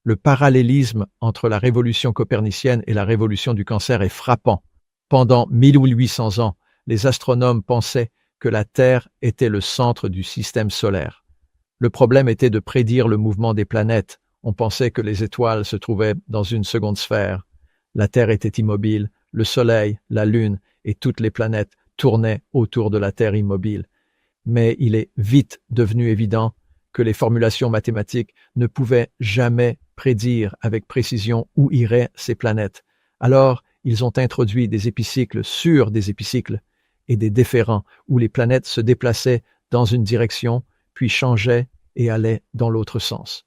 Le parallélisme entre la révolution copernicienne et la révolution du cancer est frappant. Pendant 1800 ans, les astronomes pensaient que la Terre était le centre du système solaire. Le problème était de prédire le mouvement des planètes. On pensait que les étoiles se trouvaient dans une seconde sphère. La Terre était immobile, le Soleil, la Lune et toutes les planètes tournaient autour de la Terre immobile. Mais il est vite devenu évident que les formulations mathématiques ne pouvaient jamais prédire avec précision où iraient ces planètes. Alors, ils ont introduit des épicycles sur des épicycles et des déférents où les planètes se déplaçaient dans une direction, puis changeaient et allaient dans l'autre sens.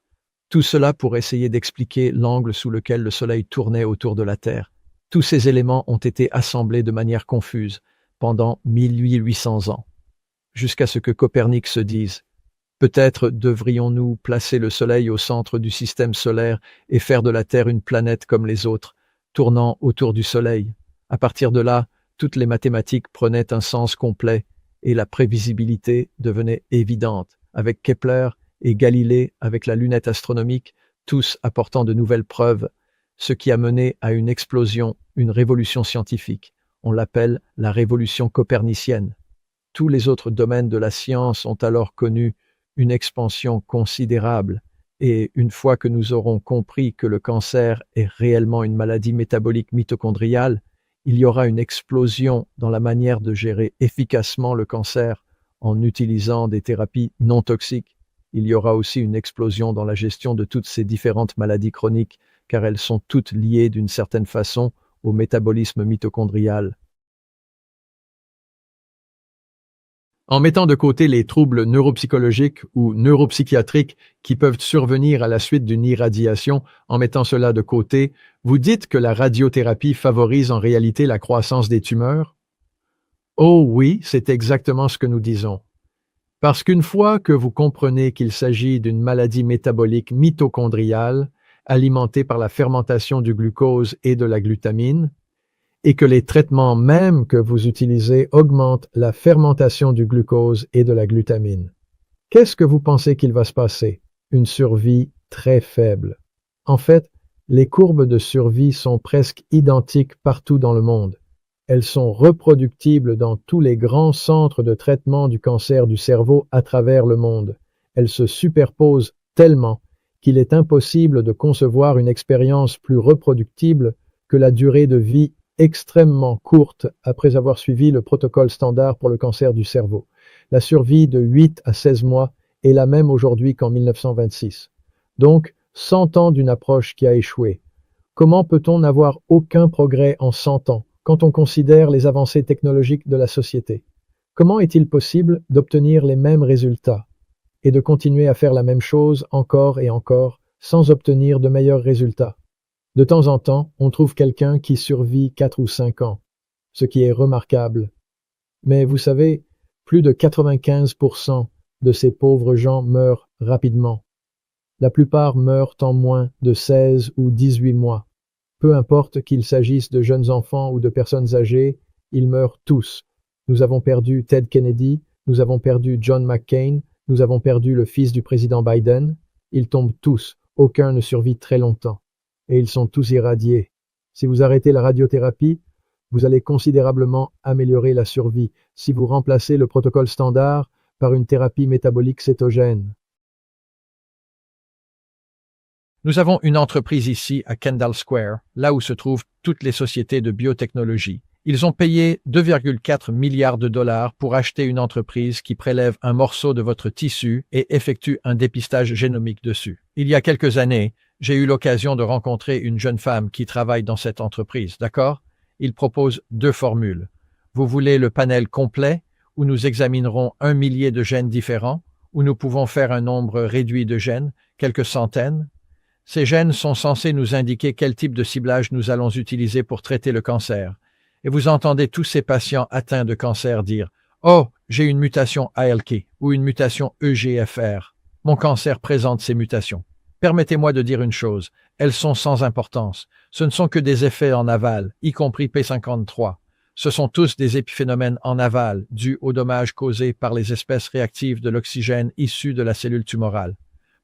Tout cela pour essayer d'expliquer l'angle sous lequel le Soleil tournait autour de la Terre. Tous ces éléments ont été assemblés de manière confuse pendant 1800 ans, jusqu'à ce que Copernic se dise « Peut-être devrions-nous placer le Soleil au centre du système solaire et faire de la Terre une planète comme les autres, tournant autour du Soleil. » À partir de là, toutes les mathématiques prenaient un sens complet et la prévisibilité devenait évidente, avec Kepler et Galilée avec la lunette astronomique, tous apportant de nouvelles preuves, ce qui a mené à une explosion, une révolution scientifique. On l'appelle la révolution copernicienne. Tous les autres domaines de la science ont alors connu une expansion considérable, et une fois que nous aurons compris que le cancer est réellement une maladie métabolique mitochondriale, il y aura une explosion dans la manière de gérer efficacement le cancer en utilisant des thérapies non toxiques. Il y aura aussi une explosion dans la gestion de toutes ces différentes maladies chroniques, car elles sont toutes liées d'une certaine façon au métabolisme mitochondrial. En mettant de côté les troubles neuropsychologiques ou neuropsychiatriques qui peuvent survenir à la suite d'une irradiation, en mettant cela de côté, vous dites que la radiothérapie favorise en réalité la croissance des tumeurs? Oh oui, c'est exactement ce que nous disons. Parce qu'une fois que vous comprenez qu'il s'agit d'une maladie métabolique mitochondriale, alimentée par la fermentation du glucose et de la glutamine, et que les traitements mêmes que vous utilisez augmentent la fermentation du glucose et de la glutamine. Qu'est-ce que vous pensez qu'il va se passer? Une survie très faible. En fait, les courbes de survie sont presque identiques partout dans le monde. Elles sont reproductibles dans tous les grands centres de traitement du cancer du cerveau à travers le monde. Elles se superposent tellement qu'il est impossible de concevoir une expérience plus reproductible que la durée de vie extrêmement courte après avoir suivi le protocole standard pour le cancer du cerveau. La survie de 8 à 16 mois est la même aujourd'hui qu'en 1926. Donc, 100 ans d'une approche qui a échoué. Comment peut-on n'avoir aucun progrès en 100 ans quand on considère les avancées technologiques de la société? Comment est-il possible d'obtenir les mêmes résultats et de continuer à faire la même chose encore et encore sans obtenir de meilleurs résultats? De temps en temps, on trouve quelqu'un qui survit 4 ou 5 ans, ce qui est remarquable. Mais vous savez, plus de 95% de ces pauvres gens meurent rapidement. La plupart meurent en moins de 16 ou 18 mois. Peu importe qu'il s'agisse de jeunes enfants ou de personnes âgées, ils meurent tous. Nous avons perdu Ted Kennedy, nous avons perdu John McCain, nous avons perdu le fils du président Biden. Ils tombent tous, aucun ne survit très longtemps. Et ils sont tous irradiés. Si vous arrêtez la radiothérapie, vous allez considérablement améliorer la survie si vous remplacez le protocole standard par une thérapie métabolique cétogène. Nous avons une entreprise ici à Kendall Square, là où se trouvent toutes les sociétés de biotechnologie. Ils ont payé 2,4 milliards de dollars pour acheter une entreprise qui prélève un morceau de votre tissu et effectue un dépistage génomique dessus. Il y a quelques années, j'ai eu l'occasion de rencontrer une jeune femme qui travaille dans cette entreprise, d'accord? Il propose 2 formules. Vous voulez le panel complet, où nous examinerons 1 millier de gènes différents, où nous pouvons faire un nombre réduit de gènes, quelques centaines. Ces gènes sont censés nous indiquer quel type de ciblage nous allons utiliser pour traiter le cancer. Et vous entendez tous ces patients atteints de cancer dire « Oh, j'ai une mutation ALK ou une mutation EGFR. Mon cancer présente ces mutations. » Permettez-moi de dire une chose, elles sont sans importance. Ce ne sont que des effets en aval, y compris P53. Ce sont tous des épiphénomènes en aval, dus aux dommages causés par les espèces réactives de l'oxygène issus de la cellule tumorale.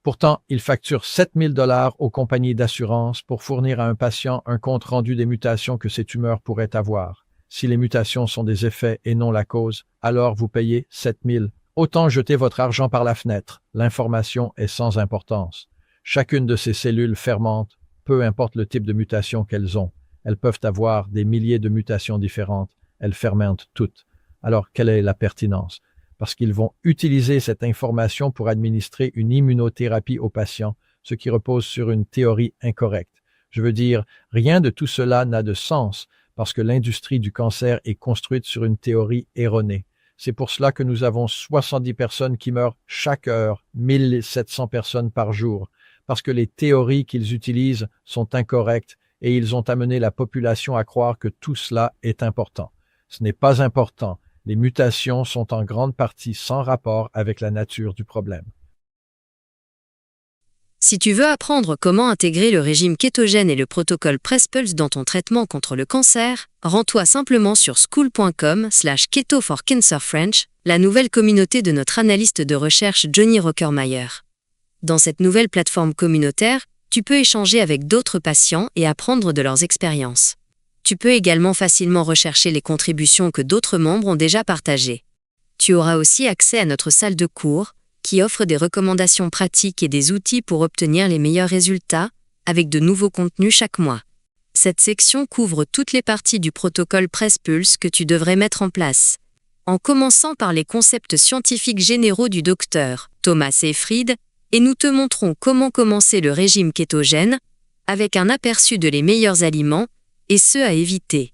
Pourtant, ils facturent 7 000 $ aux compagnies d'assurance pour fournir à un patient un compte rendu des mutations que ces tumeurs pourraient avoir. Si les mutations sont des effets et non la cause, alors vous payez 7 000. Autant jeter votre argent par la fenêtre. L'information est sans importance. Chacune de ces cellules fermente, peu importe le type de mutation qu'elles ont. Elles peuvent avoir des milliers de mutations différentes. Elles fermentent toutes. Alors, quelle est la pertinence? Parce qu'ils vont utiliser cette information pour administrer une immunothérapie aux patients, ce qui repose sur une théorie incorrecte. Je veux dire, rien de tout cela n'a de sens, parce que l'industrie du cancer est construite sur une théorie erronée. C'est pour cela que nous avons 70 personnes qui meurent chaque heure, 1700 personnes par jour, parce que les théories qu'ils utilisent sont incorrectes et ils ont amené la population à croire que tout cela est important. Ce n'est pas important. Les mutations sont en grande partie sans rapport avec la nature du problème. Si tu veux apprendre comment intégrer le régime kétogène et le protocole Press-Pulse dans ton traitement contre le cancer, rends-toi simplement sur school.com/keto4cancerfrench, la nouvelle communauté de notre analyste de recherche Johnny Rockermeyer. Dans cette nouvelle plateforme communautaire, tu peux échanger avec d'autres patients et apprendre de leurs expériences. Tu peux également facilement rechercher les contributions que d'autres membres ont déjà partagées. Tu auras aussi accès à notre salle de cours, qui offre des recommandations pratiques et des outils pour obtenir les meilleurs résultats, avec de nouveaux contenus chaque mois. Cette section couvre toutes les parties du protocole Press-Pulse que tu devrais mettre en place. En commençant par les concepts scientifiques généraux du docteur Thomas Seyfried, et nous te montrons comment commencer le régime kétogène, avec un aperçu de les meilleurs aliments, et ceux à éviter.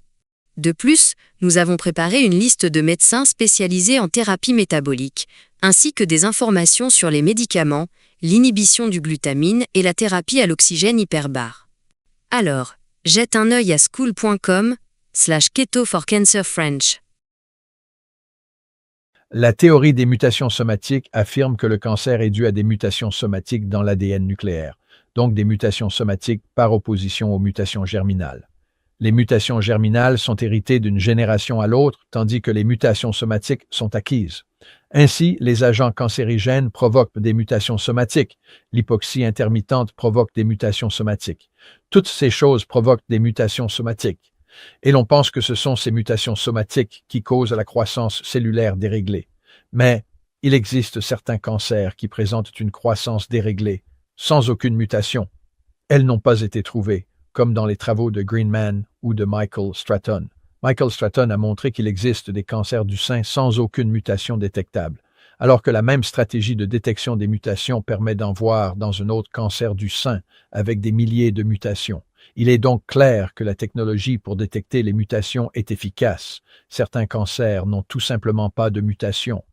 De plus, nous avons préparé une liste de médecins spécialisés en thérapie métabolique, ainsi que des informations sur les médicaments, l'inhibition du glutamine et la thérapie à l'oxygène hyperbare. Alors, jette un œil à school.com/keto4cancerfrench. La théorie des mutations somatiques affirme que le cancer est dû à des mutations somatiques dans l'ADN nucléaire, donc des mutations somatiques par opposition aux mutations germinales. Les mutations germinales sont héritées d'une génération à l'autre, tandis que les mutations somatiques sont acquises. Ainsi, les agents cancérigènes provoquent des mutations somatiques. L'hypoxie intermittente provoque des mutations somatiques. Toutes ces choses provoquent des mutations somatiques. Et l'on pense que ce sont ces mutations somatiques qui causent la croissance cellulaire déréglée. Mais il existe certains cancers qui présentent une croissance déréglée, sans aucune mutation. Elles n'ont pas été trouvées, comme dans les travaux de Greenman ou de Michael Stratton. Michael Stratton a montré qu'il existe des cancers du sein sans aucune mutation détectable, alors que la même stratégie de détection des mutations permet d'en voir dans un autre cancer du sein avec des milliers de mutations. Il est donc clair que la technologie pour détecter les mutations est efficace. Certains cancers n'ont tout simplement pas de mutation.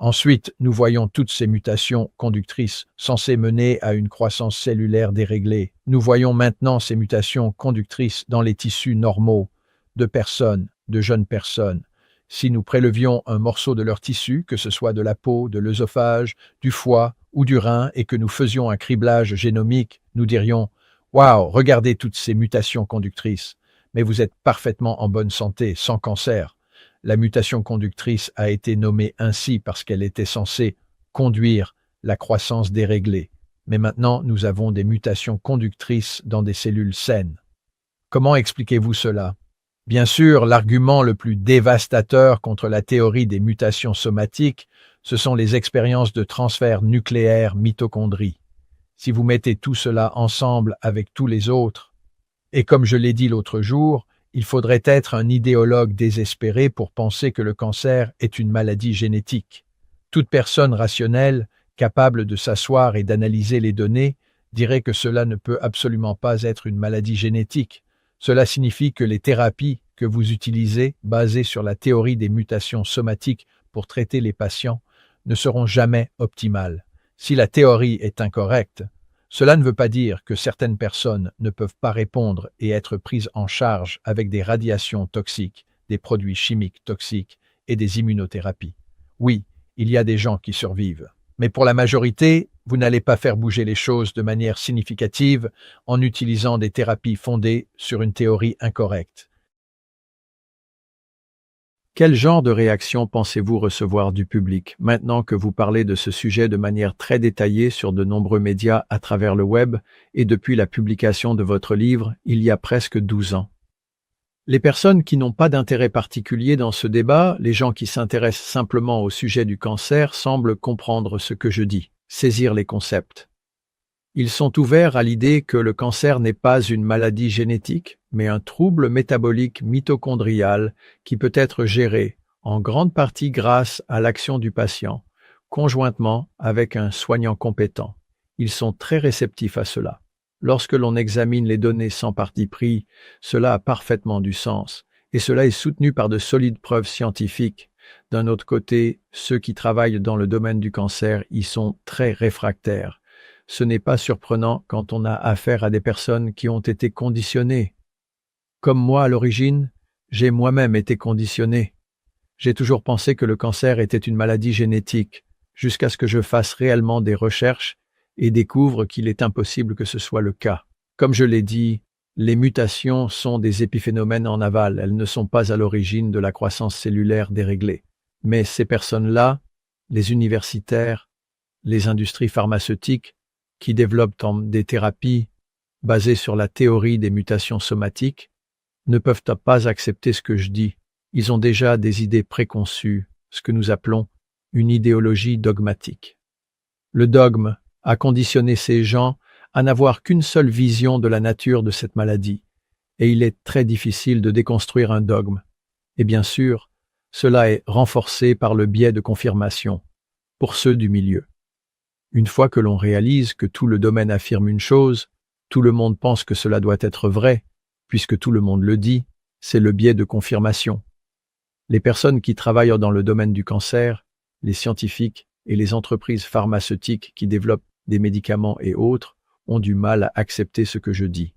Ensuite, nous voyons toutes ces mutations conductrices censées mener à une croissance cellulaire déréglée. Nous voyons maintenant ces mutations conductrices dans les tissus normaux de personnes, de jeunes personnes. Si nous prélevions un morceau de leur tissu, que ce soit de la peau, de l'œsophage, du foie ou du rein, et que nous faisions un criblage génomique, nous dirions « Waouh, regardez toutes ces mutations conductrices, mais vous êtes parfaitement en bonne santé, sans cancer. » La mutation conductrice a été nommée ainsi parce qu'elle était censée conduire la croissance déréglée. Mais maintenant, nous avons des mutations conductrices dans des cellules saines. Comment expliquez-vous cela? Bien sûr, l'argument le plus dévastateur contre la théorie des mutations somatiques, ce sont les expériences de transfert nucléaire mitochondrie. Si vous mettez tout cela ensemble avec tous les autres, et comme je l'ai dit l'autre jour, il faudrait être un idéologue désespéré pour penser que le cancer est une maladie génétique. Toute personne rationnelle, capable de s'asseoir et d'analyser les données, dirait que cela ne peut absolument pas être une maladie génétique. Cela signifie que les thérapies que vous utilisez, basées sur la théorie des mutations somatiques pour traiter les patients, ne seront jamais optimales. Si la théorie est incorrecte, cela ne veut pas dire que certaines personnes ne peuvent pas répondre et être prises en charge avec des radiations toxiques, des produits chimiques toxiques et des immunothérapies. Oui, il y a des gens qui survivent. Mais pour la majorité, vous n'allez pas faire bouger les choses de manière significative en utilisant des thérapies fondées sur une théorie incorrecte. Quel genre de réaction pensez-vous recevoir du public maintenant que vous parlez de ce sujet de manière très détaillée sur de nombreux médias à travers le web et depuis la publication de votre livre il y a presque 12 ans? Les personnes qui n'ont pas d'intérêt particulier dans ce débat, les gens qui s'intéressent simplement au sujet du cancer, semblent comprendre ce que je dis, saisir les concepts. Ils sont ouverts à l'idée que le cancer n'est pas une maladie génétique, mais un trouble métabolique mitochondrial qui peut être géré, en grande partie grâce à l'action du patient, conjointement avec un soignant compétent. Ils sont très réceptifs à cela. Lorsque l'on examine les données sans parti pris, cela a parfaitement du sens, et cela est soutenu par de solides preuves scientifiques. D'un autre côté, ceux qui travaillent dans le domaine du cancer y sont très réfractaires. Ce n'est pas surprenant quand on a affaire à des personnes qui ont été conditionnées. Comme moi à l'origine, j'ai moi-même été conditionné. J'ai toujours pensé que le cancer était une maladie génétique, jusqu'à ce que je fasse réellement des recherches et découvre qu'il est impossible que ce soit le cas. Comme je l'ai dit, les mutations sont des épiphénomènes en aval, elles ne sont pas à l'origine de la croissance cellulaire déréglée. Mais ces personnes-là, les universitaires, les industries pharmaceutiques, qui développent des thérapies basées sur la théorie des mutations somatiques, ne peuvent pas accepter ce que je dis. Ils ont déjà des idées préconçues, ce que nous appelons une idéologie dogmatique. Le dogme a conditionné ces gens à n'avoir qu'une seule vision de la nature de cette maladie, et il est très difficile de déconstruire un dogme. Et bien sûr, cela est renforcé par le biais de confirmation, pour ceux du milieu. Une fois que l'on réalise que tout le domaine affirme une chose, tout le monde pense que cela doit être vrai, puisque tout le monde le dit, c'est le biais de confirmation. Les personnes qui travaillent dans le domaine du cancer, les scientifiques et les entreprises pharmaceutiques qui développent des médicaments et autres ont du mal à accepter ce que je dis.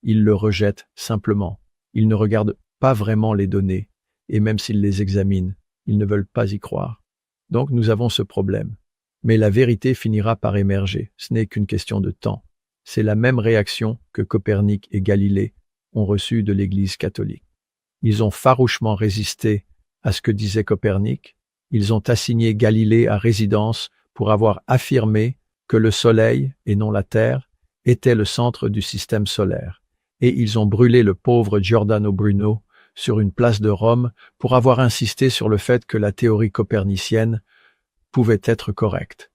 Ils le rejettent simplement. Ils ne regardent pas vraiment les données, et même s'ils les examinent, ils ne veulent pas y croire. Donc nous avons ce problème. Mais la vérité finira par émerger, ce n'est qu'une question de temps. C'est la même réaction que Copernic et Galilée ont reçue de l'Église catholique. Ils ont farouchement résisté à ce que disait Copernic. Ils ont assigné Galilée à résidence pour avoir affirmé que le Soleil, et non la Terre, était le centre du système solaire. Et ils ont brûlé le pauvre Giordano Bruno sur une place de Rome pour avoir insisté sur le fait que la théorie copernicienne pouvait être correcte.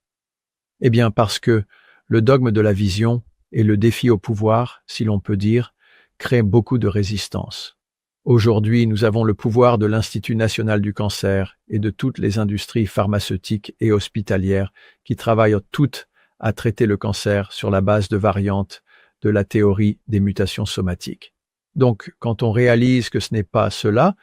Eh bien parce que le dogme de la vision et le défi au pouvoir, si l'on peut dire, créent beaucoup de résistance. Aujourd'hui, nous avons le pouvoir de l'Institut national du cancer et de toutes les industries pharmaceutiques et hospitalières qui travaillent toutes à traiter le cancer sur la base de variantes de la théorie des mutations somatiques. Donc, quand on réalise que ce n'est pas cela,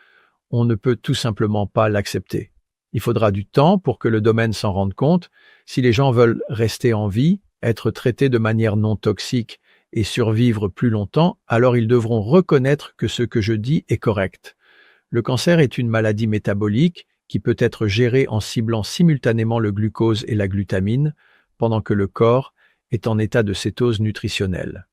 on ne peut tout simplement pas l'accepter. Il faudra du temps pour que le domaine s'en rende compte. Si les gens veulent rester en vie, être traités de manière non toxique et survivre plus longtemps, alors ils devront reconnaître que ce que je dis est correct. Le cancer est une maladie métabolique qui peut être gérée en ciblant simultanément le glucose et la glutamine, pendant que le corps est en état de cétose nutritionnelle.